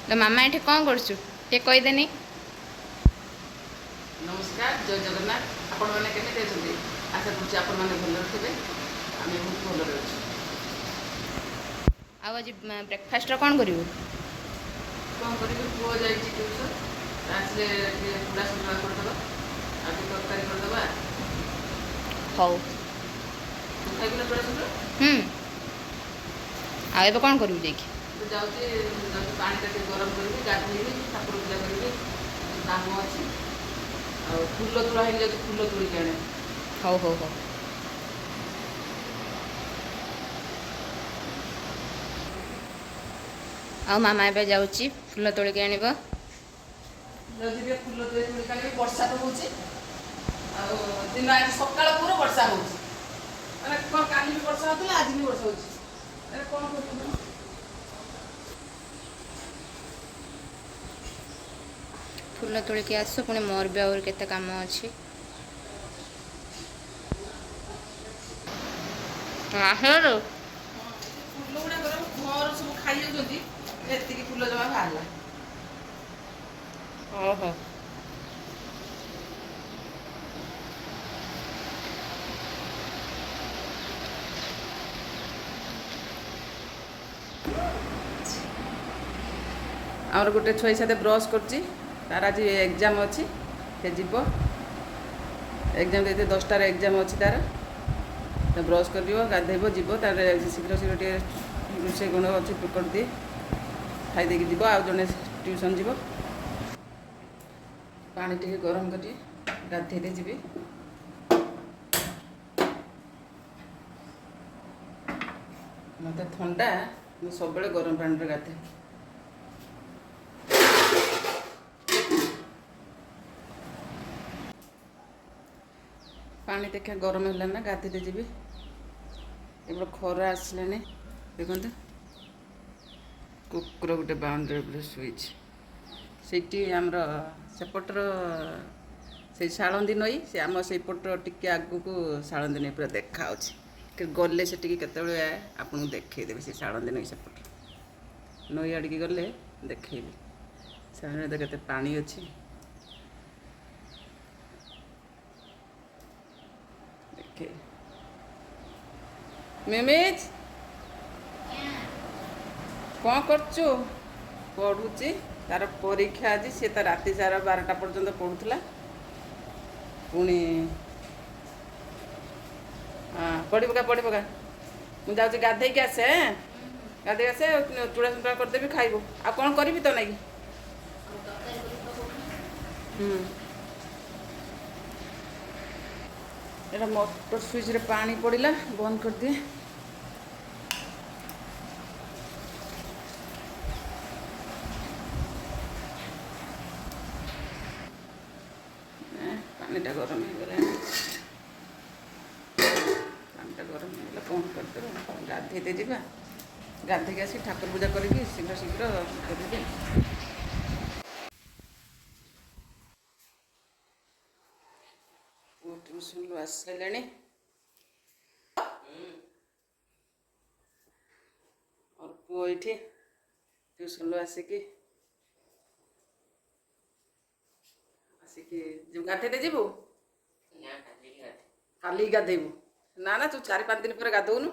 लो मामा ये कौन करछु टे कहीदेनी। नमस्कार जय जगन्नाथ आपण मैंने केमी अछंती आशा करुच्ची आपण मैंने भल थे आम बहुत भल अच्छे आज ब्रेकफास्ट कौन करू कौन करी पुओ जाइए ट्यूशन आसले चूड़ा सतुआ करदे आज तरकारी करदे हौ खाइल चूड़ा सतुआ आ कौन करू देखी जाऊँगी पानी टा गरम करी गाधेबी ठाकुर पूजा करी काम अच्छी फूल तोड़ा हो जाए फूल तोड़िक आने हौ हौ हौ आ मामा ए जाऊँगी फूल तोलिक आण जी फूल तोड़िक आने वर्षा तो होची दिन आज सकाल पूरा वर्षा होची माने कौन काली भी वर्षा होता आज भी वर्षा होची अरे कौन कर फूल तोलिक आस पुणी मोर भी आहुरी केते काम अच्छी फूल गुड़ा घर सब खाई जाती फूल जमा बाहर ओहो आमर गोटे छुई साथ ब्रश कर तार आज एग्जाम अच्छी से जीव एग्जाम देते 10टार एग्जाम अच्छी तार तो ब्रश कर गाधेब जीव तार शीघ्र शीघ्र टे रोषे गुण अच्छी कर दिए खाई जीव आ जड़े ट्यूशन जीव पानी टे गरम कर गाधे जी मत ठंडा मुझे सब गरम पानी गाधे पानी देखा गरम है ना गाधे जी एबार खरा आसलानी देखते कुकुर गोटे बाउंड्री शुई से आमर सेपटर से शालंदी नई से आम सेपटर टिके आगू को शालंदी नई पूरा देखा गले से केतले आपको देखदेवी से शालंदी नई सेपट नई आड़िकी गले देखी सामने केते पानी अच्छी मिमिज कौन करचु पढ़ुची तार परीक्षा आज सी तो राति सारा 12टा पर्यंत पढ़ुला पुणी हाँ पढ़ी पका मुझे जाऊँगी गाधे आसे गाधे आसे चूड़ा सतुआ करदेवी खाइबू आ कौन करी तो नाई एटा मोटर स्विच रे पानी पड़िला बंद कर दिए पानीटा गरम हो गला पानीटा गरम हो गला बंद करदे गाधे जा गाधे आसी ठाकुर पूजा करी शीघ्र शीघ्र करदे ट्यूशन आसले और पुओ ये ट्यूशन आसिकी जो गाधे जीवु काली गाधेबू ना ना तू 4-5 दिन पर गाधौनु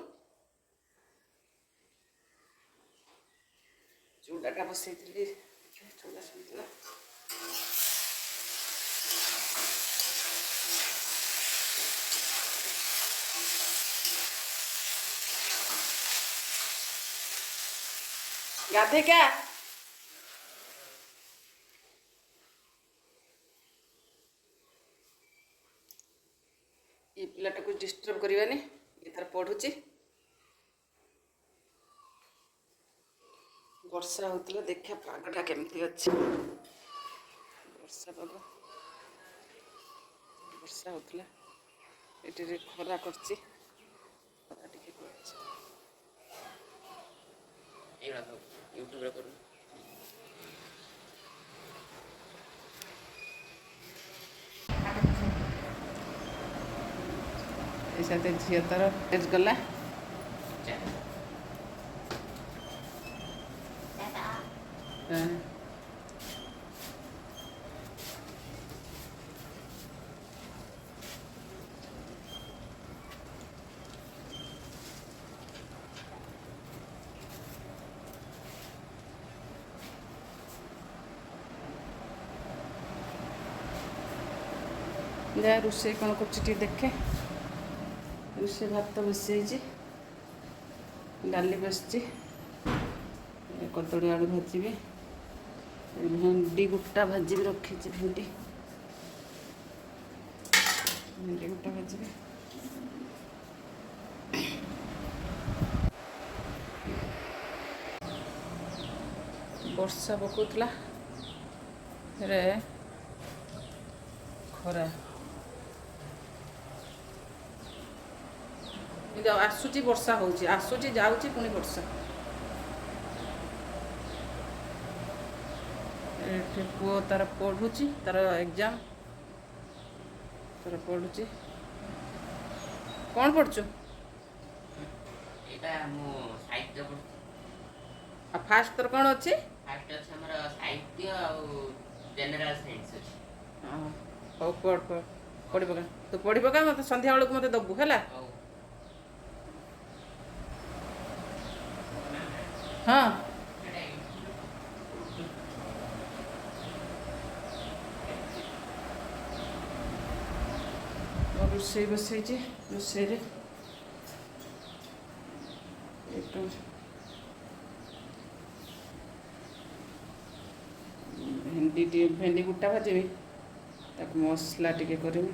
चूड़ाटा बसई चूड़ा सतुआ गाधे क्या ये पिलाटा को डिस्टर्ब करवानी ये तार पढ़ुची वर्षा होता देखा पागटा केमती अच्छी वर्षा पाग वर्षा होता ये खरा कर यूट्यूब कर ऐसा झील तार एज गला हाँ ଯା ରୋଷେଇ କ'ଣ କରୁଛି ଟିକେ ଦେଖେ। ରୋଷେଇ ଭାତ ବସିଯାଇଛି, ଡାଲି ବସିଛି, କଦଳୀ ଆଳୁ ଭାଜିବି, ଭେଣ୍ଡି ଗୋଟା ଭାଜିବି, ରଖିଛି ଭେଣ୍ଡି ଗୋଟା ଭାଜିବି। ବର୍ଷା ପକାଉଥିଲା ରେ ଖରା ଆସୁଛି, ବର୍ଷା ହେଉଛି, ଆସୁଛି ଯାଉଛି, ପୁଣି ବର୍ଷା। ଏଠି ପୁଅ ତାର ପଢ଼ୁଛି, ତାର ଏକ୍ଜାମ୍, ତାର ପଢ଼ୁଛି। କ'ଣ ପଢ଼ୁଛୁ? ଏଇଟା ମୁଁ ସାହିତ୍ୟ ପଢ଼ୁଛି। ଆଉ ଫାଷ୍ଟ ତୋର କ'ଣ ଅଛି? ଫାଷ୍ଟ ଅଛି ଆମର ସାହିତ୍ୟ ଆଉ ଜେନେରାଲ ସାଇନ୍ସ ଅଛି। ହଉ ପଢ଼ି ପକା, ତୁ ପଢ଼ି ପକା, ମୋତେ ସନ୍ଧ୍ୟାବେଳକୁ ମୋତେ ଦେବୁ ହେଲା। ହଉ। ହଁ ରୋଷେଇ ବସେଇଛି, ରୋଷେଇରେ ଭେଣ୍ଡି ଗୋଟା ଭାଜିବି, ତାକୁ ମସଲା ଟିକେ କରିବି।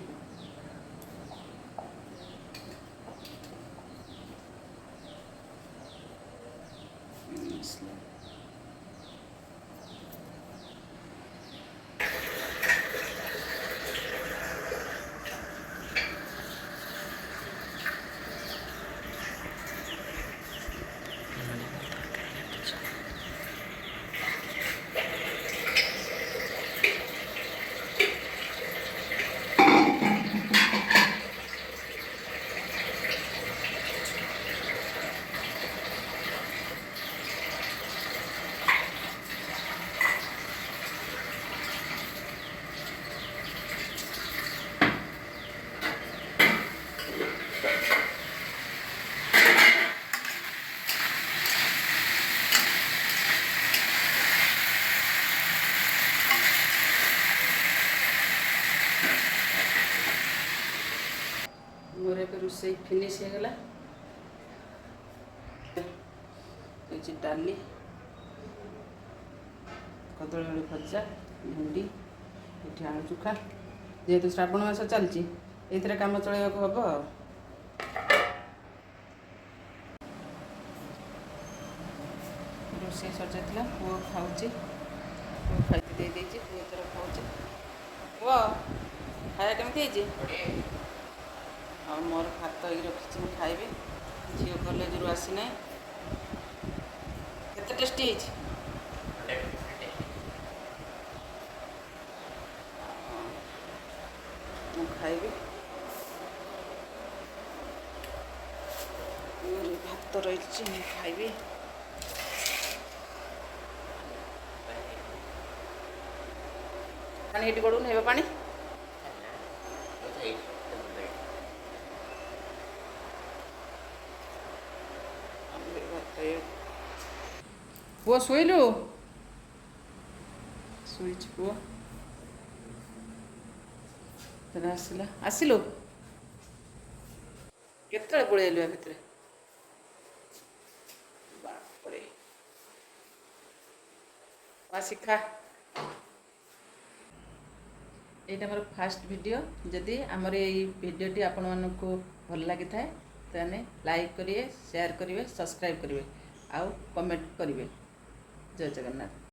ମସଲା ମୋର ଏବେ ରୋଷେଇ ଫିନିଶ୍ ହେଇଗଲା। ହେଇଛି ଡାଲି, କଦଳୀ ଆଳୁ ଭଜା, ଭେଣ୍ଡି, ଏଠି ଆଳୁ ଚୋଖା। ଯେହେତୁ ଶ୍ରାବଣ ମାସ ଚାଲିଛି, ଏଇଥିରେ କାମ ଚଳେଇବାକୁ ହେବ ଆଉ। ରୋଷେଇ ସରିଯାଇଥିଲା, ପୁଅ ଖାଉଛି, ପୁଅ ଖାଇକି ଦେଇଦେଇଛି, ପୁଅ ଏଥର ଖାଉଛି। ପୁଅ ଖାଇବା କେମିତି ହେଇଛି? ଆଉ ମୋର ଭାତ ହେଇକି ରଖିଛି, ମୁଁ ଖାଇବି। ଝିଅ କଲେଜରୁ ଆସିନାହିଁ। କେତେ ଟେଷ୍ଟି ହେଇଛି? ମୁଁ ଖାଇବି। ଭାତ ରହିଛି, ମୁଁ ଖାଇବି। ପାଣି ଏଠି ଗଡ଼ୁନି, ହେବ ପାଣି? ପୁଅ ଶୋଇଲୁ? ଶୋଇଛି ପୁଅ। ଆସିଲୁ? କେତେବେଳେ ପଳେଇଲୁ ଆ ଭିତରେ? ବାପରେ, ଶିଖା। এইটা আমার ফার্স্ট ভিডিও। যদি আমার এই ভিডিওটি আপনার ভাল লাগি থাকে তাহলে লাইক করিবে, সেয়ার করিবে, সবসক্রাইব করিবে, আউ কমেন্ট করিবে। জয় জগন্নাথ।